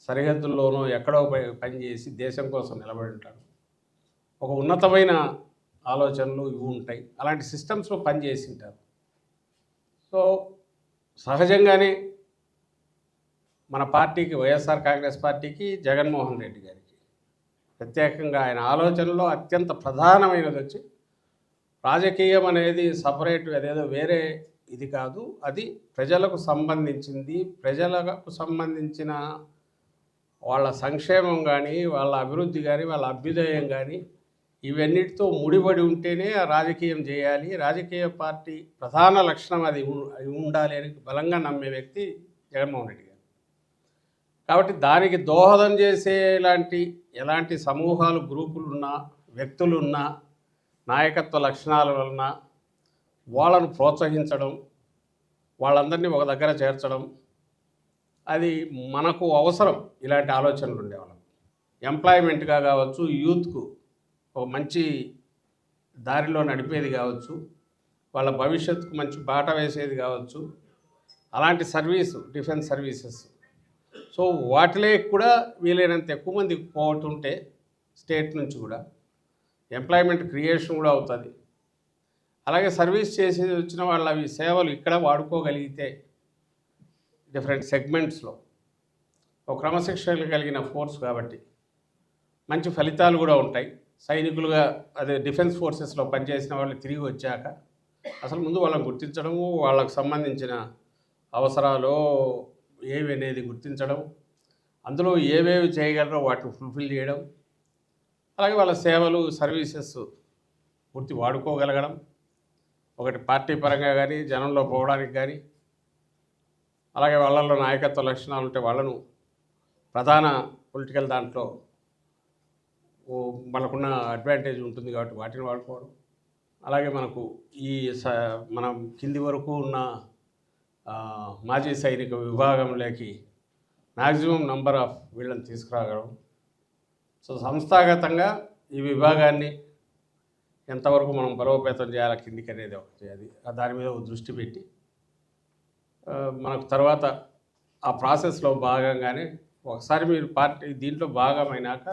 సరిహద్దుల్లోనో ఎక్కడో పనిచేసి దేశం కోసం నిలబడి ఉంటాడు. ఒక ఉన్నతమైన ఆలోచనలు ఇవి ఉంటాయి. అలాంటి సిస్టమ్స్లో పనిచేసి ఉంటారు. సో సహజంగానే మన పార్టీకి, వైఎస్ఆర్ కాంగ్రెస్ పార్టీకి, జగన్మోహన్ రెడ్డి గారికి ప్రత్యేకంగా ఆయన ఆలోచనలో అత్యంత ప్రధానమైనది వచ్చి రాజకీయం అనేది సపరేట్, అదేదో వేరే ఇది కాదు, అది ప్రజలకు సంబంధించింది. ప్రజలకు సంబంధించిన వాళ్ళ సంక్షేమం కానీ, వాళ్ళ అభివృద్ధి కానీ, వాళ్ళ అభ్యుదయం కానీ ఇవన్నిటితో ముడిపడి ఉంటేనే రాజకీయం చేయాలి. రాజకీయ పార్టీ ప్రధాన లక్షణం అది ఉండాలి అని బలంగా నమ్మే వ్యక్తి జగన్మోహన్ రెడ్డి గారు. కాబట్టి దానికి దోహదం చేసే ఎలాంటి సమూహాలు, గ్రూపులున్నా, వ్యక్తులున్నా, నాయకత్వ లక్షణాల వలన వాళ్ళను ప్రోత్సహించడం, వాళ్ళందరినీ ఒక దగ్గర చేర్చడం, అది మనకు అవసరం. ఇలాంటి ఆలోచనలు ఉండేవాళ్ళం. ఎంప్లాయ్మెంట్గా కావచ్చు, యూత్కు ఒక మంచి దారిలో నడిపేది కావచ్చు, వాళ్ళ భవిష్యత్తుకు మంచి బాట వేసేది కావచ్చు, అలాంటి సర్వీసు, డిఫెన్స్ సర్వీసెస్. సో వాటిలో కూడా వీలైనంత ఎక్కువ మంది పోతుంటే స్టేట్ నుంచి కూడా ఎంప్లాయ్మెంట్ క్రియేషన్ కూడా అవుతుంది. అలాగే సర్వీస్ చేసి వచ్చిన వాళ్ళ అవి సేవలు ఇక్కడ వాడుకోగలిగితే డిఫరెంట్ సెగ్మెంట్స్లో ఒక క్రమశిక్షణ కలిగిన ఫోర్స్ కాబట్టి మంచి ఫలితాలు కూడా ఉంటాయి. సైనికులుగా అదే డిఫెన్స్ ఫోర్సెస్లో పనిచేసిన వాళ్ళు తిరిగి వచ్చాక అసలు ముందు వాళ్ళని గుర్తించడము, వాళ్ళకు సంబంధించిన అవసరాలు ఏవి అనేది గుర్తించడం, అందులో ఏవేవి చేయగలరో వాటిని ఫుల్ఫిల్ చేయడం, అలాగే వాళ్ళ సేవలు, సర్వీసెస్ పూర్తి వాడుకోగలగడం, ఒకటి పార్టీ పరంగా కానీ, జనంలో పోవడానికి కానీ, అలాగే వాళ్ళల్లో నాయకత్వ లక్షణాలు ఉంటే వాళ్ళను ప్రధాన పొలిటికల్ దాంట్లో మనకున్న అడ్వాంటేజ్ ఉంటుంది కాబట్టి వాటిని వాడుకోవడం, అలాగే మనకు ఈ మనం కింది వరకు ఉన్న మాజీ సైనిక విభాగంలోకి మ్యాక్సిమం నంబర్ ఆఫ్ వీళ్ళని తీసుకురాగడం. సో సంస్థాగతంగా ఈ విభాగాన్ని ఎంతవరకు మనం బలోపేతం చేయాలి కిందికి అనేది ఒకటి, అది దాని మీద దృష్టి పెట్టి మనకు తర్వాత ఆ ప్రాసెస్లో భాగంగానే ఒకసారి మీరు పార్టీ దీంట్లో భాగమైనాక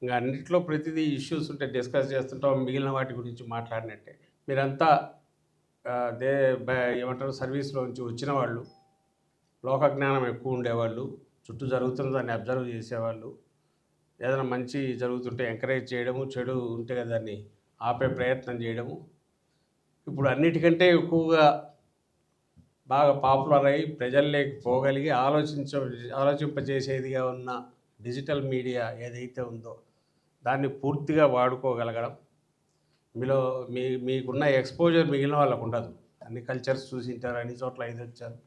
ఇంకా అన్నింటిలో ప్రతిదీ ఇష్యూస్ ఉంటే డిస్కస్ చేస్తుంటాం. మిగిలిన వాటి గురించి మాట్లాడినట్టే మీరంతా ఏమంటారు, సర్వీస్లో నుంచి వచ్చిన వాళ్ళు, లోక జ్ఞానం ఎక్కువ ఉండేవాళ్ళు, చుట్టూ జరుగుతున్న దాన్ని అబ్జర్వ్ చేసేవాళ్ళు, ఏదైనా మంచి జరుగుతుంటే ఎంకరేజ్ చేయడము, చెడు ఉంటే దాన్ని ఆపే ప్రయత్నం చేయడము. ఇప్పుడు అన్నిటికంటే ఎక్కువగా బాగా పాపులర్ అయ్యి ప్రజల్లోకి పోగలిగి ఆలోచింపజేసేదిగా ఉన్న డిజిటల్ మీడియా ఏదైతే ఉందో దాన్ని పూర్తిగా వాడుకోగలగడం. మీలో మీకున్న ఎక్స్పోజర్ మిగిలిన వాళ్ళకు ఉండదు. అన్ని కల్చర్స్ చూసింటారు, అన్ని చోట్ల ఇది వచ్చారు.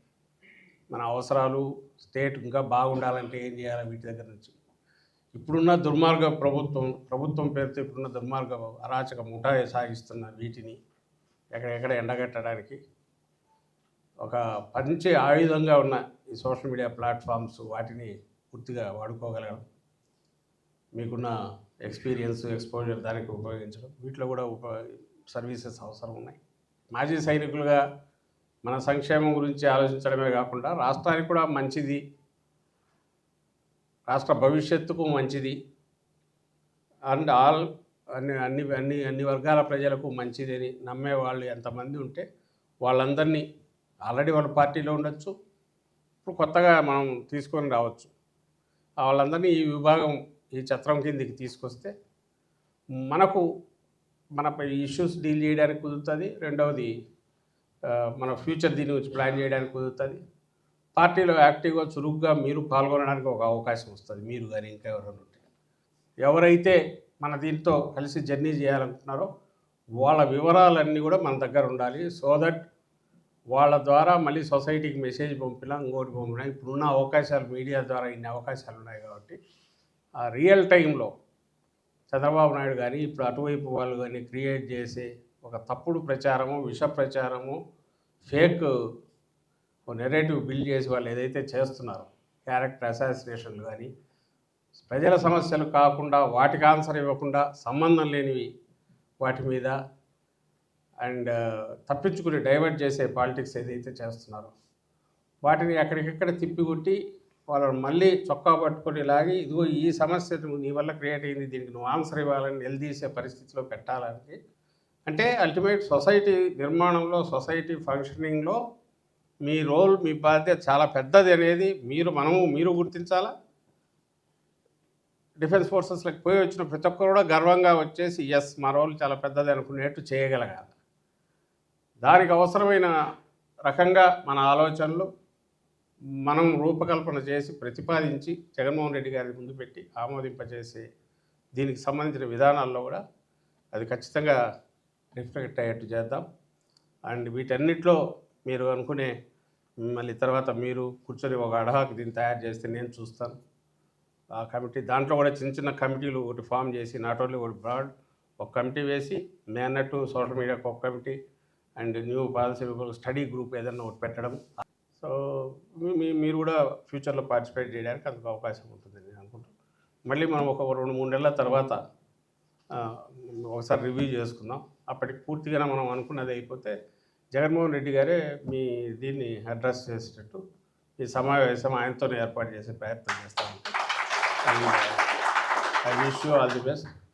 మన అవసరాలు స్టేట్ ఇంకా బాగుండాలంటే ఏం చేయాలి, వీటి దగ్గర నుంచి ఇప్పుడున్న దుర్మార్గ ప్రభుత్వం పేరుతో ఇప్పుడున్న దుర్మార్గ అరాచక ముఠా సాగిస్తున్న వీటిని ఎక్కడెక్కడ ఎండగట్టడానికి ఒక మంచి ఆయుధంగా ఉన్న ఈ సోషల్ మీడియా ప్లాట్ఫామ్స్, వాటిని పూర్తిగా వాడుకోగలగడం, మీకున్న ఎక్స్పీరియన్స్, ఎక్స్పోజర్ దానికి ఉపయోగించడం, వీటిలో కూడా సర్వీసెస్ అవసరం ఉన్నాయి. మాజీ సైనికులుగా మన సంక్షేమం గురించి ఆలోచించడమే కాకుండా రాష్ట్రానికి కూడా మంచిది, రాష్ట్ర భవిష్యత్తుకు మంచిది, అండ్ ఆల్ అన్ని వర్గాల ప్రజలకు మంచిది అని నమ్మే వాళ్ళు ఎంతమంది ఉంటే వాళ్ళందరినీ, ఆల్రెడీ వాళ్ళ పార్టీలో ఉండొచ్చు, ఇప్పుడు కొత్తగా మనం తీసుకొని రావచ్చు, వాళ్ళందరినీ ఈ విభాగం, ఈ చట్రం కిందికి తీసుకొస్తే మనకు మన ఇష్యూస్ డీల్ చేయడానికి కుదురుతుంది. రెండవది మన ఫ్యూచర్ దీని గురించి ప్లాన్ చేయడానికి కుదురుతుంది. పార్టీలో యాక్టివ్గా చురుగ్గా మీరు పాల్గొనడానికి ఒక అవకాశం వస్తుంది. మీరు కానీ ఇంకా ఎవరైనా ఉంటే, ఎవరైతే మన దీంతో కలిసి జర్నీ చేయాలనుకుంటున్నారో వాళ్ళ వివరాలన్నీ కూడా మన దగ్గర ఉండాలి. సో దట్ వాళ్ళ ద్వారా మళ్ళీ సొసైటీకి మెసేజ్ పంపినా, ఇంకోటి పంపినా, ఇప్పుడున్న అవకాశాలు మీడియా ద్వారా ఇన్ని అవకాశాలు ఉన్నాయి కాబట్టి ఆ రియల్ టైంలో చంద్రబాబు నాయుడు కానీ ఇప్పుడు అటువైపు వాళ్ళు కానీ క్రియేట్ చేసే ఒక తప్పుడు ప్రచారము, విష ప్రచారము, ఫేక్ నెరేటివ్ బిల్డ్ చేసి వాళ్ళు ఏదైతే చేస్తున్నారో, క్యారెక్టర్ అసాసినేషన్లు కానీ, ప్రజల సమస్యలు కాకుండా వాటికి ఆన్సర్ ఇవ్వకుండా సంబంధం లేనివి వాటి మీద అండ్ తప్పించుకుని డైవర్ట్ చేసే పాలిటిక్స్ ఏదైతే చేస్తున్నారో వాటిని ఎక్కడికెక్కడ తిప్పికొట్టి వాళ్ళని మళ్ళీ చొక్కా పట్టుకొని లాగి ఇదిగో ఈ సమస్య నీ వల్ల క్రియేట్ అయింది, దీనికి నువ్వు ఆన్సర్ ఇవ్వాలని నిలదీసే పరిస్థితిలో పెట్టాలని. అంటే అల్టిమేట్ సొసైటీ నిర్మాణంలో, సొసైటీ ఫంక్షనింగ్లో మీ రోల్, మీ బాధ్యత చాలా పెద్దది అనేది మీరు గుర్తించాలా. డిఫెన్స్ ఫోర్సెస్లోకి పోయి వచ్చిన ప్రతి ఒక్కరు కూడా గర్వంగా వచ్చేసి ఎస్ మా రోల్ చాలా పెద్దది అనుకునేట్టు చేయగలగాలి. దానికి అవసరమైన రకంగా మన ఆలోచనలు మనం రూపకల్పన చేసి ప్రతిపాదించి జగన్మోహన్ రెడ్డి గారి ముందు పెట్టి ఆమోదింపజేసే దీనికి సంబంధించిన విధానాల్లో కూడా అది ఖచ్చితంగా రిఫ్లెక్ట్ అయ్యేట్టు చేద్దాం. అండ్ వీటన్నిటిలో మీరు అనుకునే మళ్ళీ తర్వాత మీరు కూర్చొని ఒక అడహాకి దీన్ని తయారు చేస్తే నేను చూస్తాను. ఆ కమిటీ దాంట్లో కూడా చిన్న చిన్న కమిటీలు ఒకటి ఫామ్ చేసి నాట్ ఓన్లీ ఒకటి బ్రాడ్ ఒక కమిటీ వేసి నేను అన్నట్టు సోషల్ మీడియాకు ఒక committee and new policy study group ఏదన్నా ఒకటి పెట్టడం. సో మీరు కూడా ఫ్యూచర్లో పార్టిసిపేట్ చేయడానికి అందుకు అవకాశం ఉంటుంది నేను అనుకుంటున్నాను. మళ్ళీ మనం ఒక 2-3 నెలల తర్వాత ఒకసారి రివ్యూ చేసుకుందాం. అప్పటికి పూర్తిగా మనం అనుకున్నది అయిపోతే జగన్మోహన్ రెడ్డి గారే మీ దీన్ని అడ్రస్ చేసేటట్టు ఈ సమావేశం ఆయనతోనే ఏర్పాటు చేసే ప్రయత్నం చేస్తామంటే. I wish you all the best.